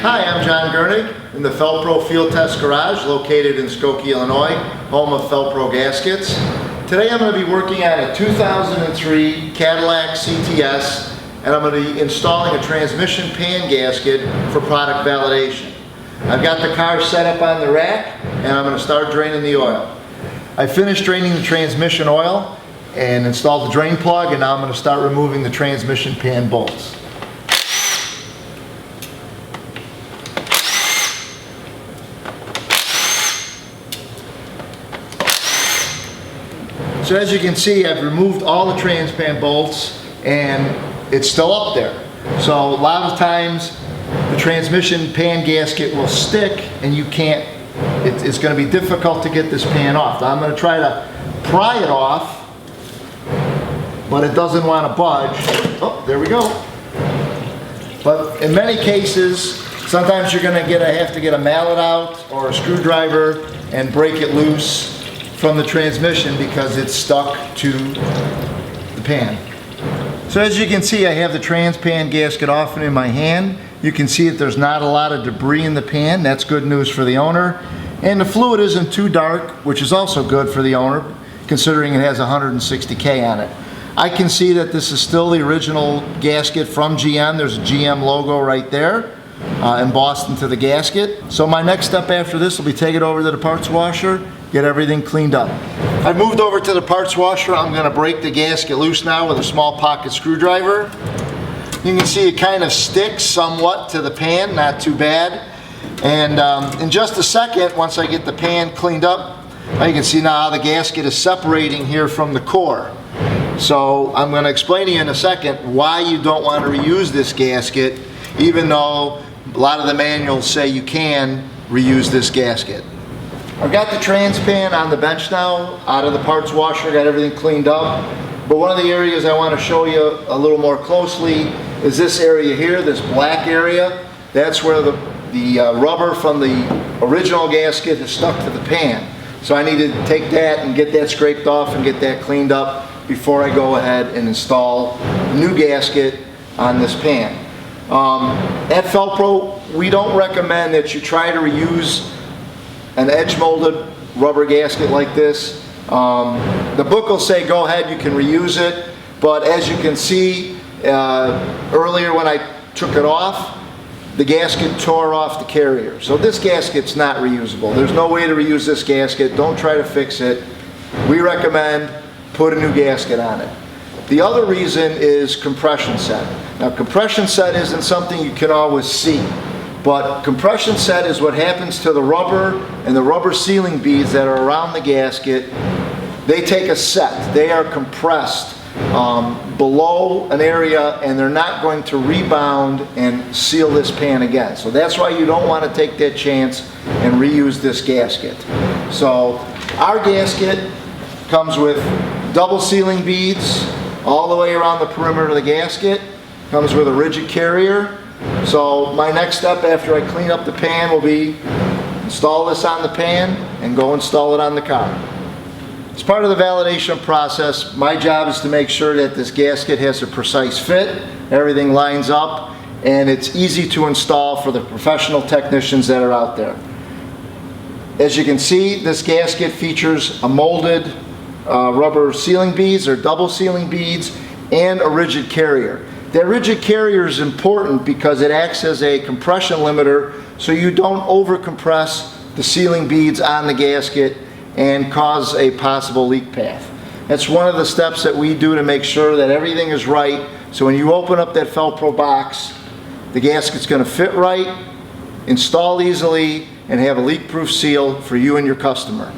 Hi, I'm John Gurnig in the Fel-Pro Field Test Garage located in Skokie, Illinois, home of Fel-Pro Gaskets. Today I'm going to be working on a 2003 Cadillac CTS, and I'm going to be installing a transmission pan gasket for product validation. I've got the car set up on the rack and I'm going to start draining the oil. I finished draining the transmission oil and installed the drain plug, and now I'm going to start removing the transmission pan bolts. So as you can see, I've removed all the trans pan bolts and it's still up there. So a lot of times the transmission pan gasket will stick and you can't, it's going to be difficult to get this pan off. Now I'm going to try to pry it off, but it doesn't want to budge. Oh, there we go. But in many cases, sometimes you're going to have to get a mallet out or a screwdriver and break it loose from the transmission because it's stuck to the pan. So as you can see, I have the trans pan gasket off and in my hand. You can see that there's not a lot of debris in the pan. That's good news for the owner. And the fluid isn't too dark, which is also good for the owner, considering it has 160K on it. I can see that this is still the original gasket from GM. There's a GM logo right there, embossed into the gasket. So my next step after this will be take it over to the parts washer, get everything cleaned up. I've moved over to the parts washer. I'm going to break the gasket loose now with a small pocket screwdriver. You can see it kind of sticks somewhat to the pan, not too bad. And in just a second, once I get the pan cleaned up, you can see now how the gasket is separating here from the core. So I'm going to explain to you in a second why you don't want to reuse this gasket, even though a lot of the manuals say you can reuse this gasket. I've got the trans pan on the bench now, out of the parts washer, got everything cleaned up. But one of the areas I want to show you a little more closely is this area here, this black area. That's where the rubber from the original gasket is stuck to the pan. So I need to take that and get that scraped off and get that cleaned up before I go ahead and install a new gasket on this pan. At Fel-Pro, we don't recommend that you try to reuse an edge molded rubber gasket like this. The book will say go ahead, you can reuse it, but as you can see earlier when I took it off, the gasket tore off the carrier. So this gasket's not reusable. There's no way to reuse this gasket. Don't try to fix it. We recommend put a new gasket on it. The other reason is compression set. Now compression set isn't something you can always see. But compression set is what happens to the rubber and the rubber sealing beads that are around the gasket. They take a set. They are compressed below an area, and they're not going to rebound and seal this pan again. So that's why you don't want to take that chance and reuse this gasket. So our gasket comes with double sealing beads all the way around the perimeter of the gasket. Comes with a rigid carrier. So my next step after I clean up the pan will be install this on the pan and go install it on the car. As part of the validation process, my job is to make sure that this gasket has a precise fit, everything lines up, and it's easy to install for the professional technicians that are out there. As you can see, this gasket features a molded rubber sealing beads or double sealing beads and a rigid carrier. That rigid carrier is important because it acts as a compression limiter so you don't over-compress the sealing beads on the gasket and cause a possible leak path. That's one of the steps that we do to make sure that everything is right, so when you open up that Fel-Pro box, the gasket's going to fit right, install easily, and have a leak-proof seal for you and your customer.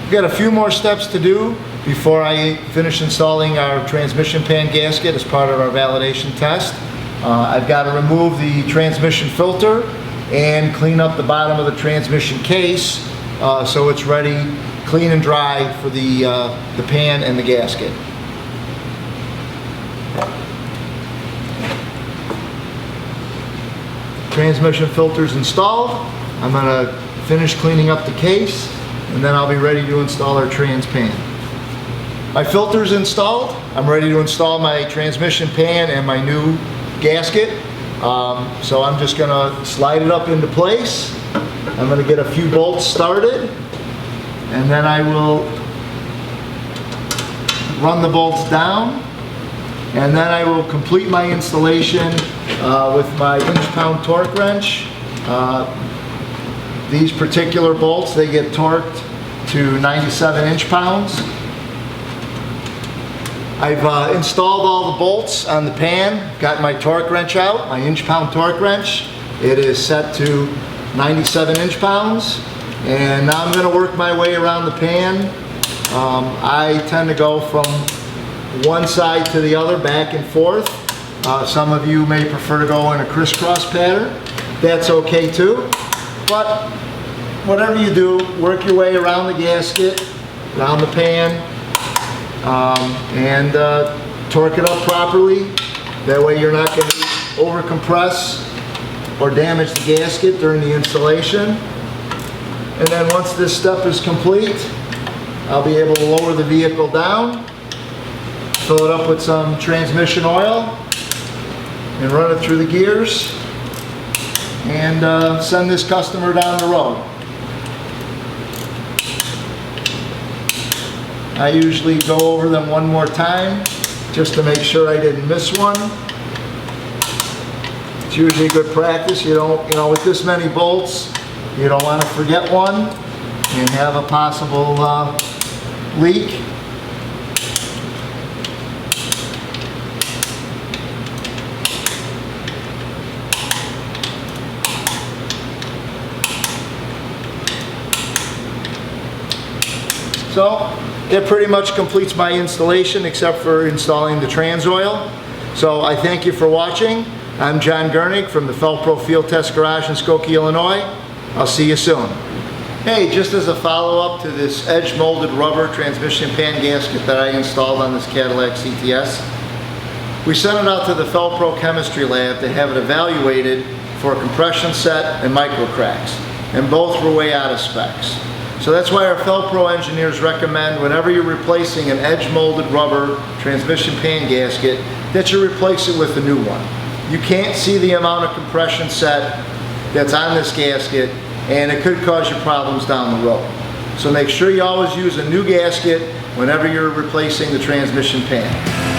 We've got a few more steps to do before I finish installing our transmission pan gasket as part of our validation test. I've got to remove the transmission filter and clean up the bottom of the transmission case so it's ready, clean and dry for the pan and the gasket. Transmission filter's installed. I'm going to finish cleaning up the case and then I'll be ready to install our trans pan. My filter's installed. I'm ready to install my transmission pan and my new gasket. So I'm just gonna slide it up into place. I'm gonna get a few bolts started, and then I will run the bolts down, and then I will complete my installation with my inch-pound torque wrench. These particular bolts, they get torqued to 97 inch-pounds. I've installed all the bolts on the pan, got my torque wrench out, my inch-pound torque wrench. It is set to 97 inch-pounds, and now I'm going to work my way around the pan. I tend to go from one side to the other, back and forth. Some of you may prefer to go in a crisscross pattern. That's okay too. But whatever you do, work your way around the gasket, around the pan, and torque it up properly. That way you're not going to over compress or damage the gasket during the installation. And then once this step is complete, I'll be able to lower the vehicle down, fill it up with some transmission oil, and run it through the gears, and send this customer down the road. I usually go over them one more time just to make sure I didn't miss one. It's usually good practice. You don't, with this many bolts, you don't want to forget one and have a possible leak. So it pretty much completes my installation except for installing the trans oil. So I thank you for watching. I'm John Gurnig from the Fel-Pro Field Test Garage in Skokie, Illinois. I'll see you soon. Hey, just as a follow-up to this edge molded rubber transmission pan gasket that I installed on this Cadillac CTS, we sent it out to the Fel-Pro chemistry lab to have it evaluated for compression set and micro cracks, and both were way out of specs. So that's why our Fel-Pro engineers recommend whenever you're replacing an edge molded rubber transmission pan gasket that you replace it with a new one. You can't see the amount of compression set that's on this gasket, and it could cause you problems down the road. So make sure you always use a new gasket whenever you're replacing the transmission pan.